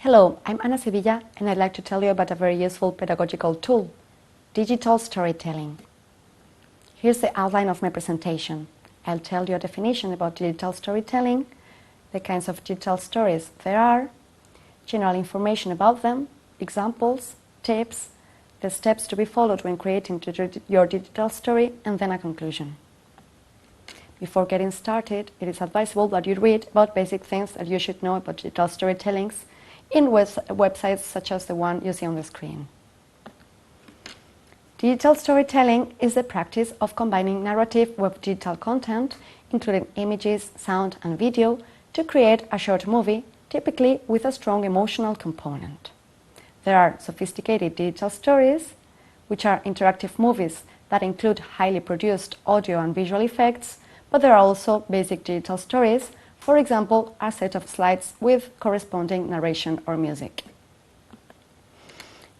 Hello, I'm Ana Sevilla and I'd like to tell you about a very useful pedagogical tool, digital storytelling. Here's the outline of my presentation. I'll tell you a definition about digital storytelling, the kinds of digital stories there are, general information about them, examples, tips, the steps to be followed when creating your digital story, and then a conclusion. Before getting started, it is advisable that you read about basic things that you should know about digital storytellings in websites such as the one you see on the screen. Digital storytelling is the practice of combining narrative with digital content, including images, sound, and video, to create a short movie, typically with a strong emotional component. There are sophisticated digital stories, which are interactive movies that include highly produced audio and visual effects, but there are also basic digital stories, for example, a set of slides with corresponding narration or music.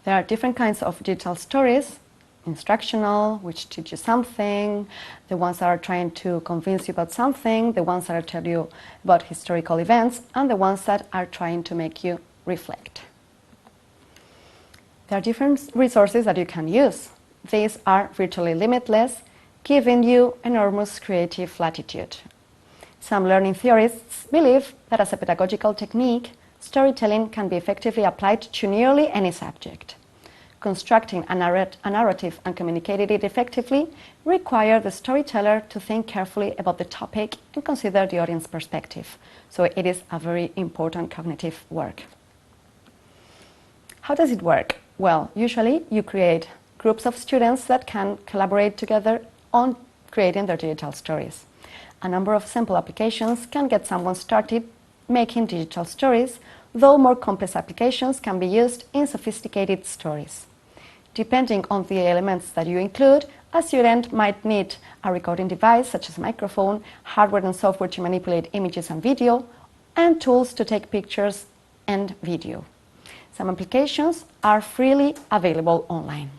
There are different kinds of digital stories: instructional, which teach you something, the ones that are trying to convince you about something, the ones that tell you about historical events, and the ones that are trying to make you reflect. There are different resources that you can use. These are virtually limitless, giving you enormous creative latitude. Some learning theorists believe that as a pedagogical technique, storytelling can be effectively applied to nearly any subject. Constructing a narrative and communicating it effectively require the storyteller to think carefully about the topic and consider the audience perspective. So it is a very important cognitive work. How does it work? Well, usually you create groups of students that can collaborate together on creating their digital stories. A number of simple applications can get someone started making digital stories, though more complex applications can be used in sophisticated stories. Depending on the elements that you include, a student might need a recording device such as a microphone, hardware and software to manipulate images and video, and tools to take pictures and video. Some applications are freely available online.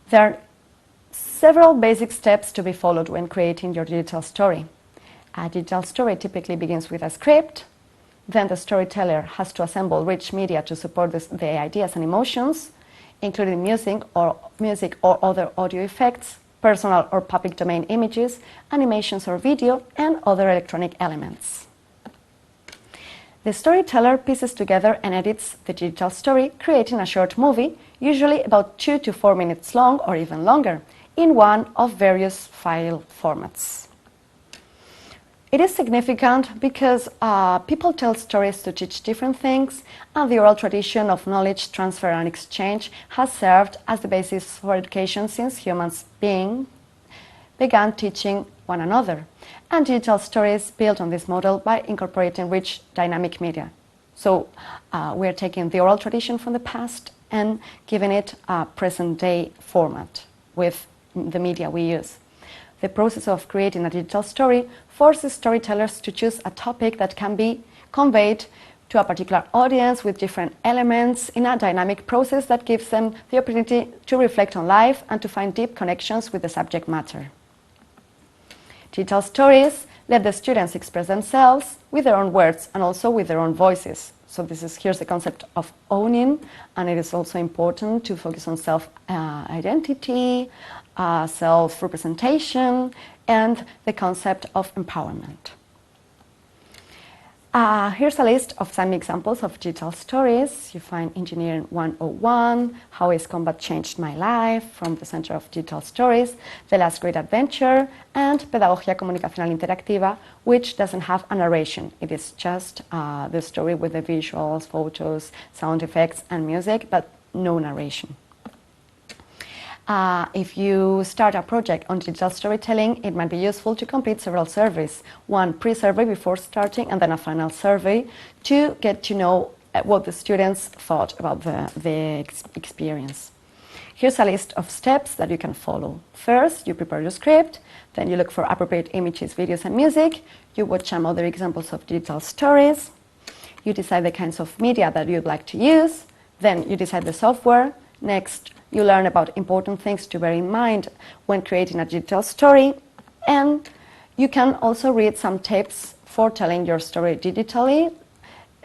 There are several basic steps to be followed when creating your digital story. A digital story typically begins with a script. Then the storyteller has to assemble rich media to support the ideas and emotions, including music or other audio effects, personal or public domain images, animations or video, and other electronic elements. The storyteller pieces together and edits the digital story, creating a short movie, usually about 2 to 4 minutes long or even longer, in one of various file formats. It is significant because people tell stories to teach different things, and the oral tradition of knowledge transfer and exchange has served as the basis for education since humans began teaching one another. And digital stories build on this model by incorporating rich dynamic media. So we're taking the oral tradition from the past and giving it a present-day format with the media we use. The process of creating a digital story forces storytellers to choose a topic that can be conveyed to a particular audience with different elements in a dynamic process that gives them the opportunity to reflect on life and to find deep connections with the subject matter. Digital stories let the students express themselves with their own words and also with their own voices. So here's the concept of owning, and it is also important to focus on self-identity, self-representation, and the concept of empowerment. Here's a list of some examples of digital stories. You find Engineering 101, How is Combat Changed My Life, from the Center of Digital Stories, The Last Great Adventure, and Pedagogía Comunicacional Interactiva, which doesn't have a narration. It is just the story with the visuals, photos, sound effects, and music, but no narration. If you start a project on digital storytelling, it might be useful to complete several surveys. One pre-survey before starting, and then a final survey to get to know what the students thought about the experience. Here's a list of steps that you can follow. First, you prepare your script, then you look for appropriate images, videos, and music. You watch some other examples of digital stories. You decide the kinds of media that you'd like to use. Then you decide the software. Next, you learn about important things to bear in mind when creating a digital story, and you can also read some tips for telling your story digitally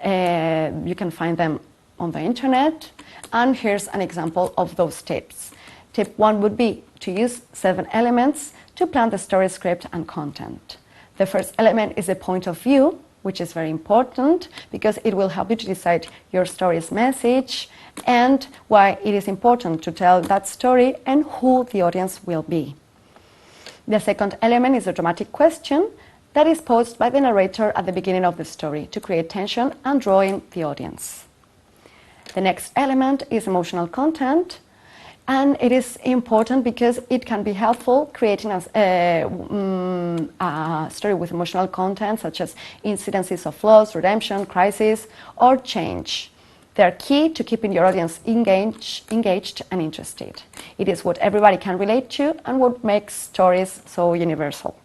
You can find them on the internet. And here's an example of those tips. Tip 1 would be to use 7 elements to plan the story script and content. The first element is a point of view, which is very important because it will help you to decide your story's message and why it is important to tell that story and who the audience will be. The second element is a dramatic question that is posed by the narrator at the beginning of the story to create tension and draw in the audience. The next element is emotional content, and it is important because it can be helpful creating a story with emotional content such as incidences of loss, redemption, crisis, or change. They are key to keeping your audience engaged and interested. It is what everybody can relate to and what makes stories so universal.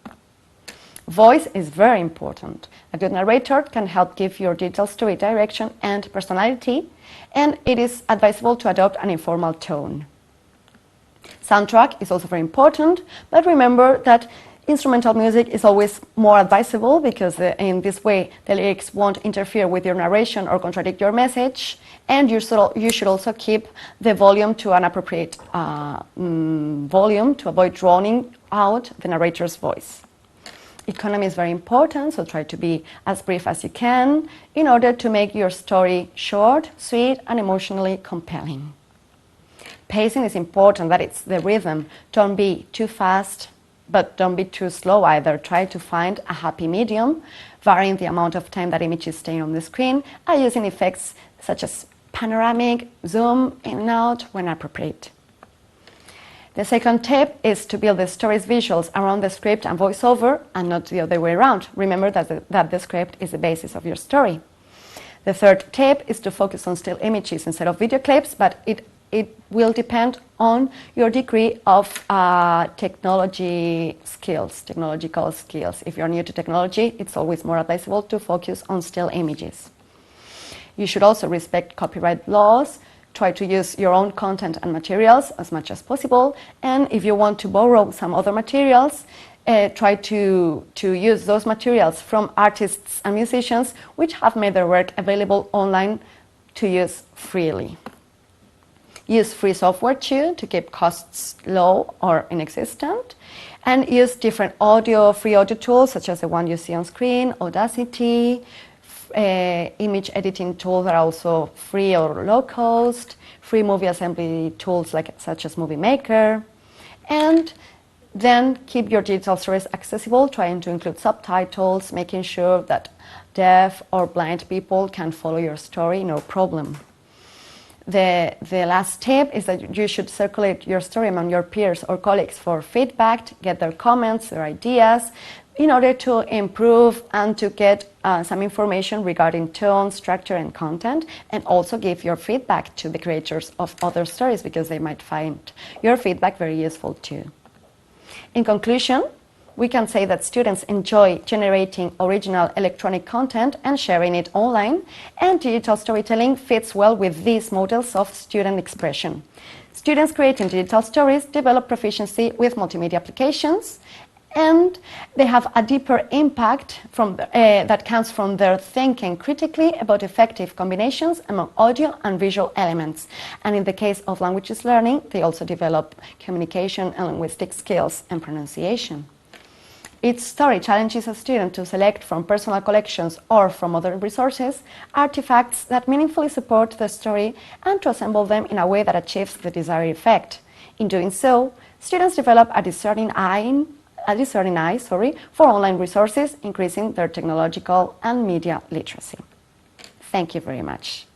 Voice is very important. A good narrator can help give your digital story direction and personality, and it is advisable to adopt an informal tone. Soundtrack is also very important, but remember that instrumental music is always more advisable because in this way the lyrics won't interfere with your narration or contradict your message, and you should also keep the volume to an appropriate volume to avoid drowning out the narrator's voice. Economy is very important, so try to be as brief as you can in order to make your story short, sweet, and emotionally compelling. Pacing is important, that it's the rhythm. Don't be too fast, but don't be too slow either. Try to find a happy medium, varying the amount of time that images stay on the screen, and using effects such as panoramic, zoom, in and out when appropriate. The second tip is to build the story's visuals around the script and voiceover, and not the other way around. Remember that the script is the basis of your story. The third tip is to focus on still images instead of video clips, but it will depend on your degree of technological skills. If you're new to technology, it's always more advisable to focus on still images. You should also respect copyright laws. Try to use your own content and materials as much as possible, and if you want to borrow some other materials, try to use those materials from artists and musicians which have made their work available online to use freely. Use free software too to keep costs low or inexistent, and use different free audio tools such as the one you see on screen, Audacity, image editing tools that are also free or low cost, free movie assembly tools such as Movie Maker, and then keep your digital stories accessible, trying to include subtitles, making sure that deaf or blind people can follow your story, no problem. The last tip is that you should circulate your story among your peers or colleagues for feedback, get their comments, their ideas, in order to improve and to get some information regarding tone, structure, and content, and also give your feedback to the creators of other stories because they might find your feedback very useful too. In conclusion, we can say that students enjoy generating original electronic content and sharing it online, and digital storytelling fits well with these models of student expression. Students creating digital stories develop proficiency with multimedia applications, and they have a deeper impact that comes from their thinking critically about effective combinations among audio and visual elements. And in the case of languages learning, they also develop communication and linguistic skills and pronunciation. Each story challenges a student to select from personal collections or from other resources artifacts that meaningfully support the story and to assemble them in a way that achieves the desired effect. In doing so, students develop a discerning eye for online resources, increasing their technological and media literacy. Thank you very much.